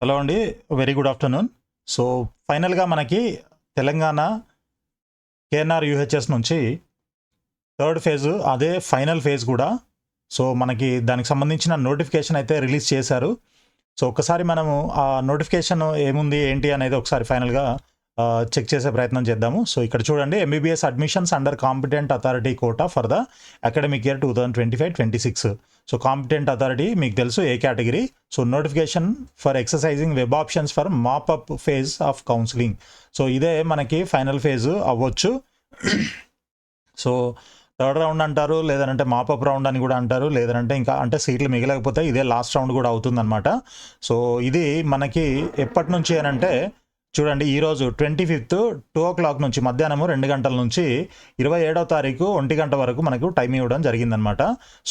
Hello అండి. Very good afternoon. So, ఫైనల్‌గా మనకి తెలంగాణ కేఎన్ఆర్ యూహెచ్ఎస్ నుంచి థర్డ్ ఫేజ్ అదే ఫైనల్ ఫేజ్ కూడా. సో, మనకి దానికి సంబంధించిన నోటిఫికేషన్ అయితే రిలీజ్ చేశారు. సో, ఒక్కసారి మనము ఆ నోటిఫికేషన్ ఏముంది, ఏంటి అనేది ఒకసారి ఫైనల్‌గా చెక్ చేసే ప్రయత్నం చేద్దాము. సో, ఇక్కడ చూడండి, MBBS admissions under competent authority quota for the academic year 2025-26. So, competent authority మీకు తెలుసు A category. So, notification for exercising web options for mop up phase of counselling. So, ఇదే మనకి ఫైనల్ ఫేజ్ అవ్వచ్చు. సో, థర్డ్ రౌండ్ అంటారు, లేదంటే mop up round అని కూడా అంటారు, లేదంటే ఇంకా అంటే సీట్లు మిగలకపోతే ఇదే లాస్ట్ రౌండ్ కూడా అవుతుందన్నమాట. సో, ఇది మనకి ఎప్పటి నుంచి అని అంటే చూడండి, ఈరోజు 25th 2:00 నుంచి మధ్యాహ్నము 2 గంటల నుంచి 27వ తారీఖు 1 గంట వరకు మనకు టైం ఇవ్వడం జరిగిందనమాట.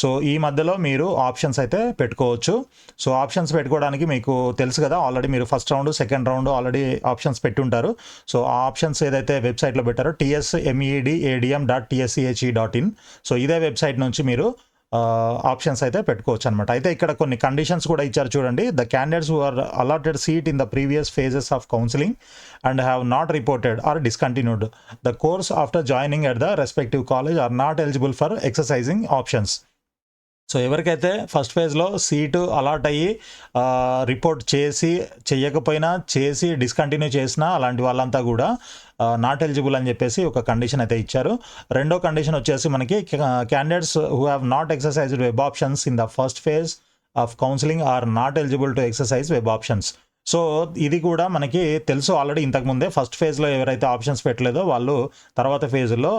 సో, ఈ మధ్యలో మీరు ఆప్షన్స్ అయితే పెట్టుకోవచ్చు. సో, ఆప్షన్స్ పెట్టుకోవడానికి మీకు తెలుసు కదా, ఆల్రెడీ మీరు first round, second round already options పెట్టుంటారు. సో, ఆ ఆప్షన్స్ ఏదైతే వెబ్సైట్లో పెట్టారో tsmedadm.tsche.in. సో, ఇదే వెబ్సైట్ నుంచి మీరు ఆప్షన్స్ అయితే పెట్టుకోవచ్చు అనమాట. అయితే ఇక్కడ కొన్ని కండిషన్స్ కూడా ఇచ్చారు చూడండి. The candidates who are allotted seat in the previous phases of counselling and have not reported or discontinued the course after joining at the respective college are not eligible for exercising options. So, ఎవరికైతే first ఫేజ్లో seat allot అయ్యి report చేయకపోయినా చేసి discontinue చేసినా అలాంటి వాళ్ళంతా కూడా not eligible అని చెప్పేసి ఒక కండిషన్ అయితే ఇచ్చారు. రెండో కండిషన్ వచ్చేసి మనకి candidates who have not exercised web options in the first phase of counselling are not eligible to exercise web options. So, ఇది కూడా మనకి తెలుసు ఆల్రెడీ ఇంతకుముందే. ఫస్ట్ ఫేజ్లో ఎవరైతే ఆప్షన్స్ పెట్టలేదో వాళ్ళు తర్వాత ఫేజ్లో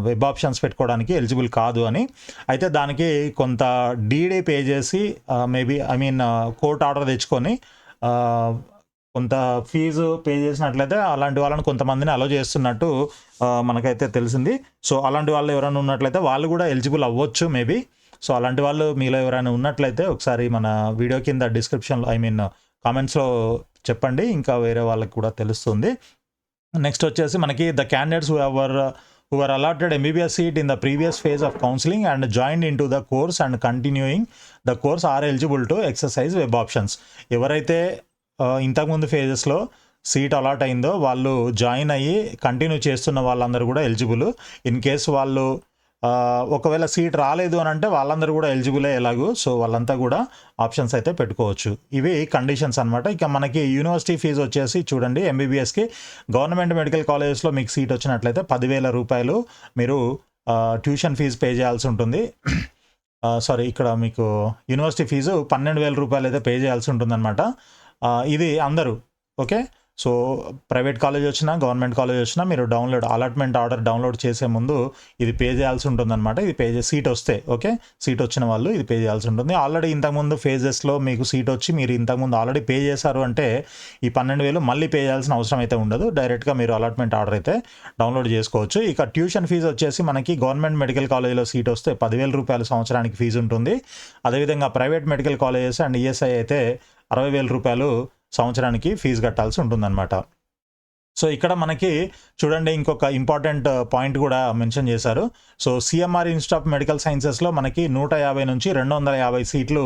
వెబ్ ఆప్షన్స్ పెట్టుకోవడానికి ఎలిజిబుల్ కాదు అని. అయితే దానికి కొంత డీడీ పే చేసి కోర్ట్ ఆర్డర్ తెచ్చుకొని కొంత ఫీజు పే చేసినట్లయితే అలాంటి వాళ్ళని కొంతమందిని అలో చేస్తున్నట్టు మనకైతే తెలిసింది. సో, అలాంటి వాళ్ళు ఎవరైనా ఉన్నట్లయితే వాళ్ళు కూడా ఎలిజిబుల్ అవ్వచ్చు మేబీ. సో, అలాంటి వాళ్ళు మీలో ఎవరైనా ఉన్నట్లయితే ఒకసారి మన వీడియో కింద డిస్క్రిప్షన్లో కామెంట్స్లో చెప్పండి, ఇంకా వేరే వాళ్ళకి కూడా తెలుస్తుంది. నెక్స్ట్ వచ్చేసి మనకి the candidates who are allotted MBBS seat in the previous phase of counselling and joined in to the course and continuing the course are eligible to exercise web options. ఎవరైతే ఇంతకుముందు ఫేజెస్లో సీట్ అలాట్ అయిందో వాళ్ళు join అయ్యి continue చేస్తున్న వాళ్ళందరూ కూడా eligible. In case వాళ్ళు ఒకవేళ సీట్ రాలేదు అని అంటే వాళ్ళందరూ కూడా ఎలిజిబులే ఎలాగూ. సో, వాళ్ళంతా కూడా ఆప్షన్స్ అయితే పెట్టుకోవచ్చు. ఇవి కండిషన్స్ అనమాట. ఇక మనకి యూనివర్సిటీ ఫీజు వచ్చేసి చూడండి, ఎంబీబీఎస్కి గవర్నమెంట్ మెడికల్ కాలేజెస్లో మీకు సీట్ వచ్చినట్లయితే 10,000 రూపాయలు మీరు ట్యూషన్ ఫీజు పే చేయాల్సి ఉంటుంది. ఇక్కడ మీకు యూనివర్సిటీ ఫీజు 12,000 రూపాయలు అయితే పే చేయాల్సి ఉంటుందన్నమాట. ఇది అందరూ ఓకే. సో, ప్రైవేట్ కాలేజ్ వచ్చినా గవర్నమెంట్ కాలేజ్ వచ్చినా మీరు అలాట్మెంట్ ఆర్డర్ డౌన్లోడ్ చేసే ముందు ఇది పే చేయాల్సి ఉంటుందన్నమాట. ఇది సీట్ వస్తే ఓకే, సీట్ వచ్చిన వాళ్ళు ఇది పే చేయాల్సి ఉంటుంది. ఆల్రెడీ ఇంతకుముందు ఫేజెస్లో మీకు సీట్ వచ్చి మీరు ఇంతకుముందు ఆల్రెడీ పే చేశారు అంటే ఈ 12,000 మళ్ళీ పే చేయాల్సిన అవసరం అయితే ఉండదు. డైరెక్ట్గా మీరు అలాట్మెంట్ ఆర్డర్ అయితే డౌన్లోడ్ చేసుకోవచ్చు. ఇక ట్యూషన్ ఫీజు వచ్చేసి మనకి గవర్నమెంట్ మెడికల్ కాలేజ్లో సీట్ వస్తే 10,000 రూపాయలు సంవత్సరానికి ఫీజు ఉంటుంది. అదేవిధంగా private medical colleges and ESI అయితే 60,000 రూపాయలు సంవత్సరానికి ఫీజు కట్టాల్సి ఉంటుందన్నమాట. సో, ఇక్కడ మనకి చూడండి ఇంకొక ఇంపార్టెంట్ పాయింట్ కూడా మెన్షన్ చేశారు. So, CMR institute of medical సైన్సెస్లో మనకి 150 నుంచి 250 సీట్లు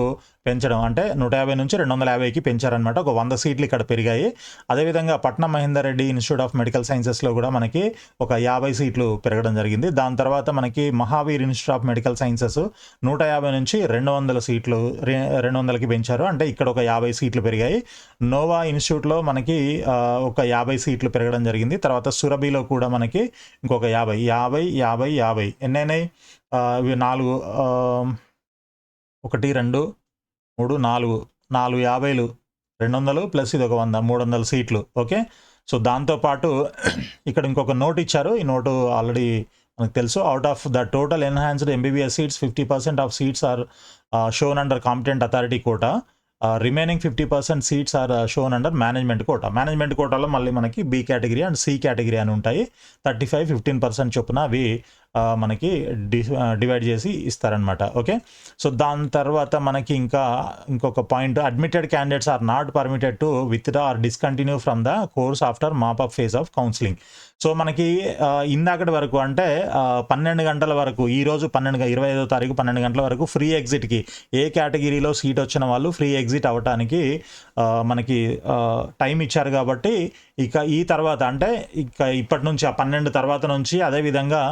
పెంచడం, అంటే 150 నుంచి 250కి పెంచారనమాట. ఒక 100 సీట్లు ఇక్కడ పెరిగాయి. అదేవిధంగా Patnam Mahender Reddy institute of medical సైన్సెస్లో కూడా మనకి ఒక 50 సీట్లు పెరగడం జరిగింది. దాని తర్వాత మనకి Mahavir institute of medical sciences 150 నుంచి 200 సీట్లు 200కి పెంచారు. అంటే ఇక్కడ ఒక 50 సీట్లు పెరిగాయి. నోవా ఇన్స్టిట్యూట్లో మనకి ఒక 50 సీట్లు పెరగడం జరిగింది. తర్వాత సురభిలో కూడా మనకి ఇంకొక 50 ఎన్నైనాయి, ఇవి 4 1 2 3 4 50లు 200 ప్లస్ ఇది ఒక 100 300 సీట్లు ఓకే. సో, దాంతోపాటు ఇక్కడ ఇంకొక నోట్ ఇచ్చారు. ఈ నోటు ఆల్రెడీ మనకు తెలుసు. Out of the total enhanced MBBS seats 50% of seats are shown under competent authority quota. Remaining 50% seats are shown under management quota. Management కోటాలో మళ్ళీ మనకి B category and C category అని ఉంటాయి. 35-15% చొప్పున అవి మనకి డివైడ్ చేసి ఇస్తారనమాట ఓకే. సో, దాని తర్వాత మనకి ఇంకొక point, admitted candidates are not permitted to withdraw or discontinue from the course after mop up phase of counselling. So మనకి ఇందాకటి వరకు అంటే 12 గంటల వరకు, ఈరోజు 25వ తారీఖు 12 గంటల వరకు ఫ్రీ ఎగ్జిట్కి ఏ కేటగిరీలో సీట్ వచ్చిన వాళ్ళు ఫ్రీ ఎగ్జిట్ అవ్వటానికి మనకి టైం ఇచ్చారు. కాబట్టి ఇక ఈ తర్వాత అంటే ఇప్పటి నుంచి ఆ 12 తర్వాత నుంచి అదేవిధంగా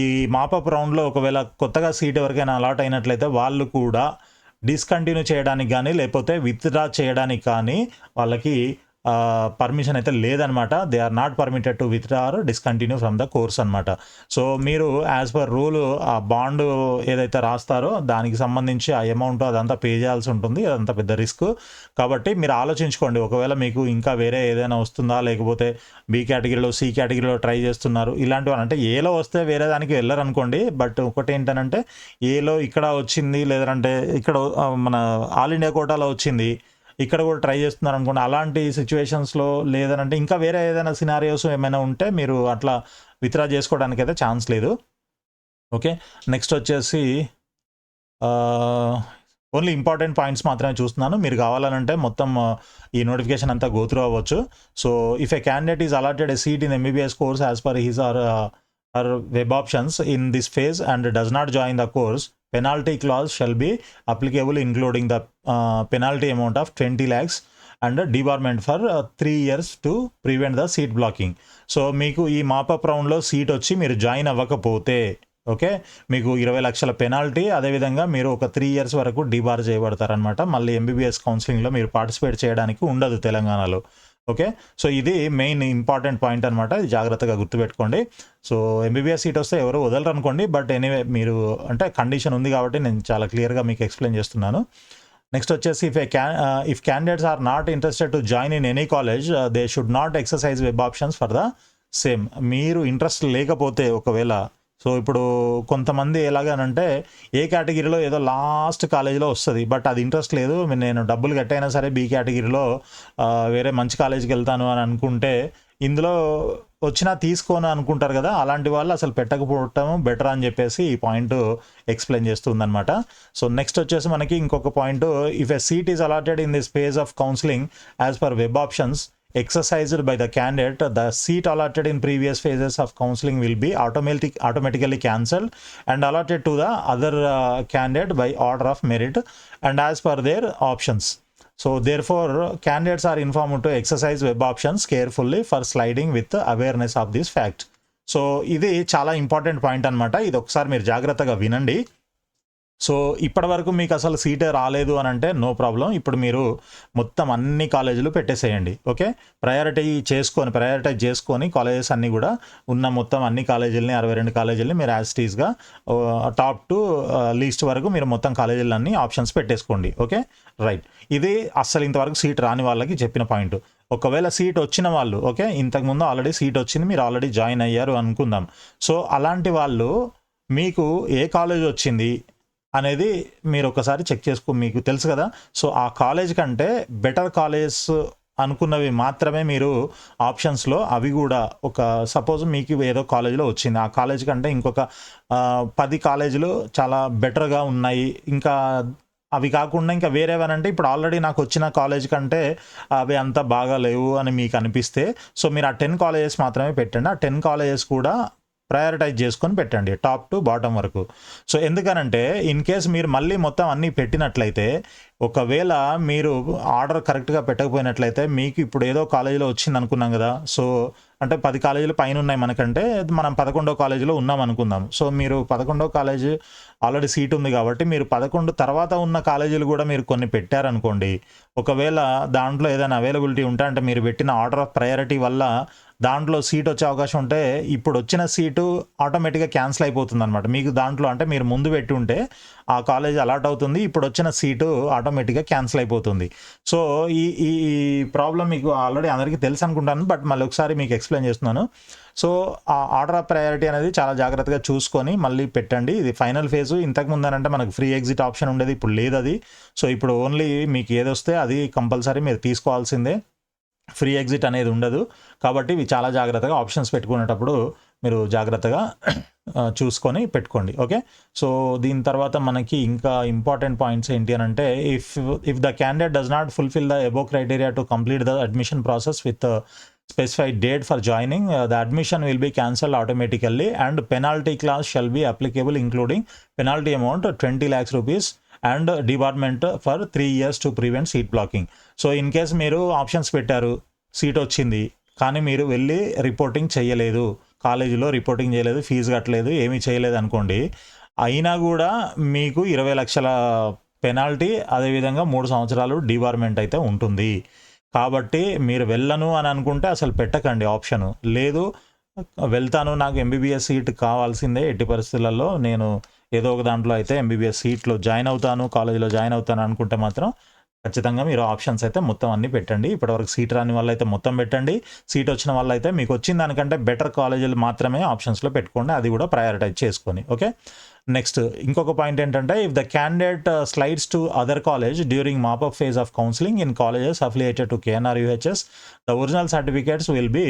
ఈ మాపప్ రౌండ్లో ఒకవేళ కొత్తగా సీట్ ఎవరికైనా అలాట్ అయినట్లయితే వాళ్ళు కూడా డిస్కంటిన్యూ చేయడానికి కానీ లేకపోతే విత్డ్రా చేయడానికి కానీ వాళ్ళకి పర్మిషన్ అయితే లేదనమాట. They are not permitted to withdraw or discontinue from the course అనమాట. సో మీరు యాజ్ పర్ రూల్ ఆ బాండ్ ఏదైతే రాస్తారో దానికి సంబంధించి ఆ అమౌంట్ అదంతా పే చేయాల్సి ఉంటుంది. అదంతా పెద్ద రిస్క్. కాబట్టి మీరు ఆలోచించుకోండి, ఒకవేళ మీకు ఇంకా వేరే ఏదైనా వస్తుందా, లేకపోతే బి కేటగిరీలో సి కేటగిరీలో ట్రై చేస్తున్నారు ఇలాంటివి అంటే ఏలో వస్తే వేరే దానికి వెళ్ళరు అనుకోండి. బట్ ఒకటి ఏంటంటే ఏలో ఇక్కడ వచ్చింది, లేదంటే ఇక్కడ మన ఆల్ ఇండియా కోటాలో వచ్చింది, ఇక్కడ కూడా ట్రై చేస్తున్నారు అనుకోండి. అలాంటి సిచ్యువేషన్స్లో లేదనంటే ఇంకా వేరే ఏదైనా సినారియోస్ ఏమైనా ఉంటే మీరు అట్లా విత్డ్రా చేసుకోవడానికి అయితే ఛాన్స్ లేదు. ఓకే, నెక్స్ట్ వచ్చేసి ఓన్లీ ఇంపార్టెంట్ పాయింట్స్ మాత్రమే చూస్తున్నాను. మీరు కావాలనంటే మొత్తం ఈ నోటిఫికేషన్ అంతా గో త్రూ అవ్వచ్చు. So if A candidate is allotted A seat in MBBS course as per his are web options in this phase and does not join the course, penalty clause shall be applicable, including the penalty amount of 20 lakhs and debarment for 3 years to prevent the seat blocking. So మీకు ఈ mop up రౌండ్లో seat వచ్చి మీరు join అవ్వకపోతే okay, మీకు 20 లక్షల penalty, అదేవిధంగా మీరు ఒక 3 years వరకు డిబార్ చేయబడతారనమాట. మళ్ళీ MBBS కౌన్సిలింగ్లో మీరు పార్టిసిపేట్ చేయడానికి ఉండదు తెలంగాణలో. ఓకే, సో ఇది మెయిన్ ఇంపార్టెంట్ పాయింట్ అనమాట. ఇది జాగ్రత్తగా గుర్తుపెట్టుకోండి. సో MBBS సీట్ వస్తే ఎవరు వదలరు అనుకోండి. బట్ ఎనీవే మీరు అంటే కండిషన్ ఉంది కాబట్టి నేను చాలా క్లియర్గా మీకు ఎక్స్ప్లెయిన్ చేస్తున్నాను. నెక్స్ట్ వచ్చేసి if candidates are not interested to join in any college they should not exercise web options for the same. మీరు ఇంట్రెస్ట్ లేకపోతే ఒకవేళ, సో ఇప్పుడు కొంతమంది ఎలాగనంటే ఏ కేటగిరీలో ఏదో లాస్ట్ కాలేజీలో వస్తుంది, బట్ అది ఇంట్రెస్ట్ లేదు, నేను డబ్బులు కట్టైనా సరే బి కేటగిరీలో వేరే మంచి కాలేజీకి వెళ్తాను అని అనుకుంటే ఇందులో వచ్చినా తీసుకోను అనుకుంటారు కదా, అలాంటి వాళ్ళు అసలు పెట్టకపోవటం బెటర్ అని చెప్పేసి ఈ పాయింట్ ఎక్స్ప్లెయిన్ చేస్తుందన్నమాట. సో నెక్స్ట్ వచ్చేసి మనకి ఇంకొక point, if a seat is allotted in this phase of counselling as per web options exercised by the candidate, the seat allotted in previous phases of counseling will be automatically cancelled and allotted to the other candidate by order of merit and as per their options. So therefore candidates are informed to exercise web options carefully for sliding with the awareness of this fact. So ఇది చాలా important point అనమాట. ఇది ఒకసారి మీరు జాగ్రత్తగా వినండి. So ఇప్పటి వరకు మీకు అసలు సీటే రాలేదు అని అంటే నో ప్రాబ్లం. ఇప్పుడు మీరు మొత్తం అన్ని కాలేజీలు పెట్టేసేయండి. ఓకే, ప్రయారిటైజ్ చేసుకొని కాలేజెస్ అన్నీ కూడా ఉన్న మొత్తం అన్ని కాలేజీలని 62 కాలేజీలని మీరు యాజ్ టీజ్గా టాప్ టు లీస్ట్ వరకు మీరు మొత్తం కాలేజీలన్నీ ఆప్షన్స్ పెట్టేసుకోండి. Okay, right. ఇది అస్సలు ఇంతవరకు సీట్ రాని వాళ్ళకి చెప్పిన పాయింట్. ఒకవేళ సీట్ వచ్చిన వాళ్ళు, ఓకే, ఇంతకుముందు ఆల్రెడీ సీట్ వచ్చింది, మీరు ఆల్రెడీ జాయిన్ అయ్యారు అనుకుందాం. సో అలాంటి వాళ్ళు మీకు ఏ కాలేజ్ వచ్చింది అనేది మీరు ఒకసారి చెక్ మీకు తెలుసు కదా. సో ఆ కాలేజ్ కంటే బెటర్ కాలేజెస్ అనుకున్నవి మాత్రమే మీరు ఆప్షన్స్లో, అవి కూడా ఒక సపోజ్ మీకు ఏదో కాలేజీలో వచ్చింది, ఆ కాలేజ్ కంటే ఇంకొక 10 కాలేజీలు చాలా బెటర్గా ఉన్నాయి, ఇంకా అవి కాకుండా ఇంకా వేరేవనంటే ఇప్పుడు ఆల్రెడీ నాకు వచ్చిన కాలేజ్ కంటే అవి అంత బాగా లేవు అని మీకు అనిపిస్తే, సో మీరు ఆ 10 కాలేజెస్ మాత్రమే పెట్టండి. ఆ 10 కాలేజెస్ కూడా ప్రయారిటైజ్ చేసుకొని పెట్టండి టాప్ టు బాటమ్ వరకు. సో ఎందుకనంటే ఇన్ కేస్ మీరు మళ్ళీ మొత్తం అన్నీ పెట్టినట్లయితే, ఒకవేళ మీరు ఆర్డర్ కరెక్ట్గా పెట్టకపోయినట్లయితే, మీకు ఇప్పుడు ఏదో కాలేజీలో వచ్చింది అనుకున్నాం కదా, సో అంటే 10 కాలేజీలు పైన ఉన్నాయి మనకంటే, మనం 11వ కాలేజీలో ఉన్నాం అనుకుందాం. సో మీరు 11వ కాలేజీ ఆల్రెడీ సీట్ ఉంది కాబట్టి మీరు 11 తర్వాత ఉన్న కాలేజీలు కూడా మీరు కొన్ని పెట్టారనుకోండి, ఒకవేళ దాంట్లో ఏదైనా అవైలబిలిటీ ఉంటే, అంటే మీరు పెట్టిన ఆర్డర్ ఆఫ్ ప్రయారిటీ వల్ల దాంట్లో సీట్ వచ్చే అవకాశం ఉంటే, ఇప్పుడు వచ్చిన సీటు ఆటోమేటిక్గా క్యాన్సిల్ అయిపోతుంది అనమాట. మీకు దాంట్లో అంటే మీరు ముందు పెట్టి ఉంటే ఆ కాలేజ్ అలాట్ అవుతుంది, ఇప్పుడు వచ్చిన సీటు ఆటోమేటిక్గా క్యాన్సిల్ అయిపోతుంది. సో ఈ ప్రాబ్లం మీకు ఆల్రెడీ అందరికీ తెలుసు అనుకుంటాను, బట్ మళ్ళీ ఒకసారి మీకు ఎక్స్ప్లెయిన్ చేస్తున్నాను. సో ఆ ఆర్డర్ ఆఫ్ ప్రయారిటీ అనేది చాలా జాగ్రత్తగా చూసుకొని మళ్ళీ పెట్టండి. ఇది ఫైనల్ ఫేజు. ఇంతకుముందు అంటే మనకు ఫ్రీ ఎగ్జిట్ ఆప్షన్ ఉండేది, ఇప్పుడు లేదు అది. సో ఇప్పుడు ఓన్లీ మీకు ఏదొస్తే అది కంపల్సరీ మీరు తీసుకోవాల్సిందే, ఫ్రీ ఎగ్జిట్ అనేది ఉండదు. కాబట్టి ఇవి చాలా జాగ్రత్తగా ఆప్షన్స్ పెట్టుకునేటప్పుడు మీరు జాగ్రత్తగా చూసుకొని పెట్టుకోండి. ఓకే, సో దీని తర్వాత మనకి ఇంకా ఇంపార్టెంట్ పాయింట్స్ ఏంటి అని అంటే, if the candidate does not fulfil the above criteria to complete the admission process with specified date for joining, the admission will be cancelled automatically and penalty clause shall be applicable, including penalty amount 20 lakhs rupees and debarment for 3 years to prevent seat blocking. So in case మీరు options పెట్టారు, seat వచ్చింది, కానీ మీరు వెళ్ళి reporting చేయలేదు, కాలేజీలో reporting చేయలేదు, fee కట్టలేదు, ఏమీ చేయలేదు అనుకోండి, అయినా కూడా మీకు 20 లక్షల పెనాల్టీ, అదేవిధంగా 3 సంవత్సరాలు డిబార్మెంట్ అయితే ఉంటుంది. కాబట్టి మీరు వెళ్ళను అని అనుకుంటే అసలు పెట్టకండి ఆప్షను. లేదు వెళ్తాను, నాకు ఎంబీబీఎస్ సీట్ కావాల్సిందే, ఎట్టి పరిస్థితులలో నేను ఏదో ఒక దాంట్లో అయితే ఎంబీబీఎస్ సీట్లో జాయిన్ అవుతాను, కాలేజీలో జాయిన్ అవుతాను అనుకుంటే మాత్రం ఖచ్చితంగా మీరు ఆప్షన్స్ అయితే మొత్తం అన్నీ పెట్టండి. ఇప్పటివరకు సీట్ రాని వాళ్ళు అయితే మొత్తం పెట్టండి, సీట్ వచ్చిన వాళ్ళు అయితే మీకు వచ్చిన దానికంటే బెటర్ కాలేజీలు మాత్రమే ఆప్షన్స్లో పెట్టుకోండి, అది కూడా ప్రయారిటైజ్ చేసుకొని. ఓకే, నెక్స్ట్ ఇంకొక పాయింట్ ఏంటంటే, if the candidate slides to other college during mop up phase of counselling in colleges affiliated to KNR UHS, the original certificates will be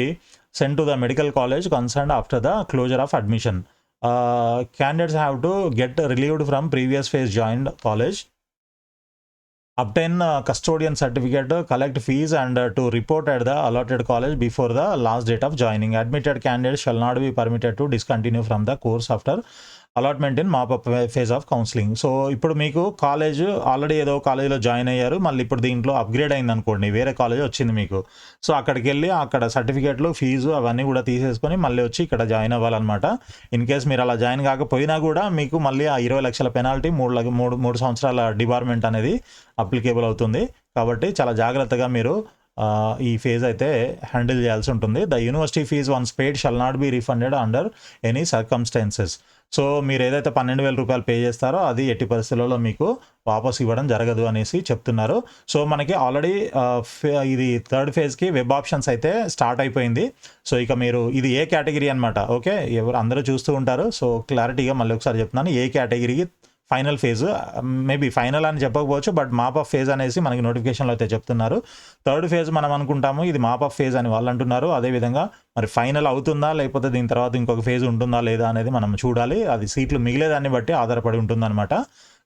sent to the medical college concerned after the closure of admission. Candidates have to get relieved from previous phase joined college, obtain custodian certificate, collect fees and to report at the allotted college before the last date of joining. Admitted candidates shall not be permitted to discontinue from the course after allotment in mop up phase of counselling. So ఇప్పుడు మీకు college already ఏదో కాలేజీలో join అయ్యారు, మళ్ళీ ఇప్పుడు దీంట్లో upgrade అయింది అనుకోండి, వేరే కాలేజ్ వచ్చింది మీకు. సో అక్కడికి వెళ్ళి అక్కడ సర్టిఫికేట్లు, ఫీజు అవన్నీ కూడా తీసేసుకొని మళ్ళీ వచ్చి ఇక్కడ జాయిన్ అవ్వాలన్నమాట. ఇన్ కేస్ మీరు అలా జాయిన్ కాకపోయినా కూడా మీకు మళ్ళీ ఆ 20 లక్షల పెనాల్టీ, 3 సంవత్సరాల డిబార్మెంట్ అనేది అప్లికేబుల్ అవుతుంది. కాబట్టి చాలా జాగ్రత్తగా మీరు ఈ ఫేజ్ అయితే హ్యాండిల్ చేయాల్సి ఉంటుంది. The university fee once paid shall not be refunded under any circumstances. So మీరు ఏదైతే 12,000 రూపాయలు పే చేస్తారో అది ఎట్టి పరిస్థితుల్లో మీకు వాపస్ ఇవ్వడం జరగదు అనేసి చెప్తున్నారు. సో మనకి ఆల్రెడీ ఇది థర్డ్ ఫేజ్కి వెబ్ ఆప్షన్స్ అయితే స్టార్ట్ అయిపోయింది. సో ఇక మీరు ఇది ఏ కేటగిరీ అనమాట. ఓకే, ఎవరు అందరూ చూస్తూ ఉంటారు. సో క్లారిటీగా మళ్ళీ ఒకసారి చెప్తున్నాను, ఏ కేటగిరీకి ఫైనల్ ఫేజ్, మేబీ ఫైనల్ అని చెప్పకపోవచ్చు, బట్ మాపప్ ఫేజ్ అనేసి మనకి నోటిఫికేషన్లో అయితే చెప్తున్నారు. థర్డ్ ఫేజ్ మనం అనుకుంటాము, ఇది మాపప్ ఫేజ్ అని వాళ్ళు అంటున్నారు. అదేవిధంగా మరి ఫైనల్ అవుతుందా లేకపోతే దీని తర్వాత ఇంకొక ఫేజ్ ఉంటుందా లేదా అనేది మనం చూడాలి. అది సీట్లు మిగిలేదాన్ని బట్టి ఆధారపడి ఉంటుందన్నమాట.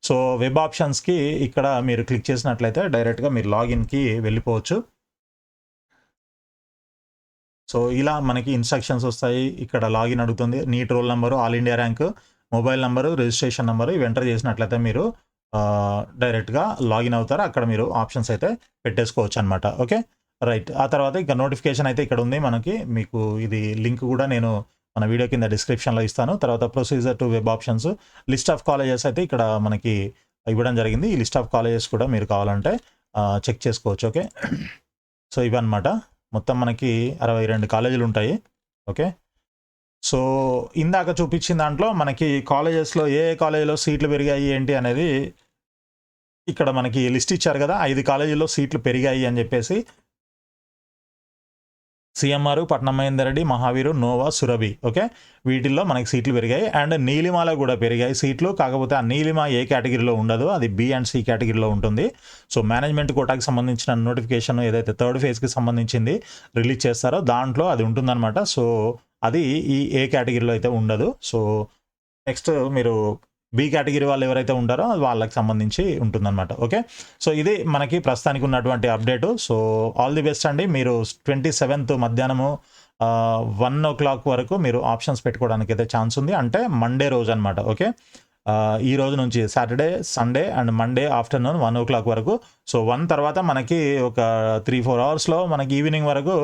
సో వెబ్ ఆప్షన్స్కి ఇక్కడ మీరు క్లిక్ చేసినట్లయితే డైరెక్ట్గా మీరు లాగిన్కి వెళ్ళిపోవచ్చు. సో ఇలా మనకి ఇన్స్ట్రక్షన్స్ వస్తాయి. ఇక్కడ లాగిన్ అడుగుతుంది, NEET roll number, all India rank, mobile number, registration number ఇవి ఎంటర్ చేసినట్లయితే మీరు డైరెక్ట్గా లాగిన్ అవుతారు. అక్కడ మీరు ఆప్షన్స్ అయితే పెట్టేసుకోవచ్చు అనమాట. Okay, right. ఆ తర్వాత ఇక నోటిఫికేషన్ అయితే ఇక్కడ ఉంది మనకి. మీకు ఇది లింక్ కూడా నేను మన వీడియో కింద డిస్క్రిప్షన్లో ఇస్తాను. తర్వాత procedure to web options, list of colleges అయితే ఇక్కడ మనకి ఇవ్వడం జరిగింది. ఈ లిస్ట్ ఆఫ్ కాలేజెస్ కూడా మీరు కావాలంటే చెక్ చేసుకోవచ్చు. ఓకే, సో ఇవన్నమాట. మొత్తం మనకి 62 కాలేజీలు ఉంటాయి. ఓకే, సో ఇందాక చూపించిన దాంట్లో మనకి కాలేజెస్లో ఏ కాలేజీలో సీట్లు పెరిగాయి ఏంటి అనేది ఇక్కడ మనకి లిస్ట్ ఇచ్చారు కదా. 5 కాలేజీల్లో సీట్లు పెరిగాయి అని చెప్పేసి, సిఎంఆర్, పట్నం మహేందర్ రెడ్డి, మహావీరు, నోవా, సురభి. ఓకే, వీటిల్లో మనకి సీట్లు పెరిగాయి. అండ్ నీలిమాలో కూడా పెరిగాయి సీట్లు. కాకపోతే ఆ నీలిమా ఏ కేటగిరీలో ఉండదు, అది బి అండ్ సి కేటగిరీలో ఉంటుంది. సో మేనేజ్మెంట్ కోటాకి సంబంధించిన నోటిఫికేషన్ ఏదైతే థర్డ్ ఫేజ్కి సంబంధించింది రిలీజ్ చేస్తారో దాంట్లో అది ఉంటుందన్నమాట. సో అది ఈ ఏ కేటగిరీలో అయితే ఉండదు. సో నెక్స్ట్ మీరు బి కేటగిరీ వాళ్ళు ఎవరైతే ఉంటారో వాళ్ళకి సంబంధించి ఉంటుందన్నమాట. ఓకే, సో ఇది మనకి ప్రస్తుతానికి ఉన్నటువంటి update. So all the best అండి. మీరు 27th మధ్యాహ్నము 1 o'clock వరకు మీరు ఆప్షన్స్ పెట్టుకోవడానికి అయితే ఛాన్స్ ఉంది. అంటే మండే రోజు అనమాట. ఓకే, ఈ రోజు నుంచి Saturday, Sunday and Monday afternoon 1 o'clock వరకు. సో 1 తర్వాత మనకి ఒక 3-4 అవర్స్లో మనకి ఈవినింగ్ వరకు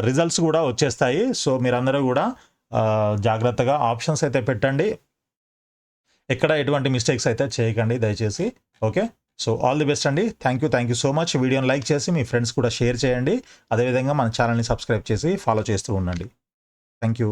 రిజల్ట్స్ కూడా వచ్చేస్తాయి. సో మీరందరూ కూడా జాగ్రత్తగా ఆప్షన్స్ అయితే పెట్టండి, ఎక్కడ ఎటువంటి మిస్టేక్స్ అయితే చేయకండి దయచేసి. Okay, so all the best అండి. Thank you so much. వీడియోని లైక్ చేసి మీ ఫ్రెండ్స్ కూడా షేర్ చేయండి. అదేవిధంగా మన ఛానల్ని సబ్స్క్రైబ్ చేసి ఫాలో చేస్తూ ఉండండి. Thank you.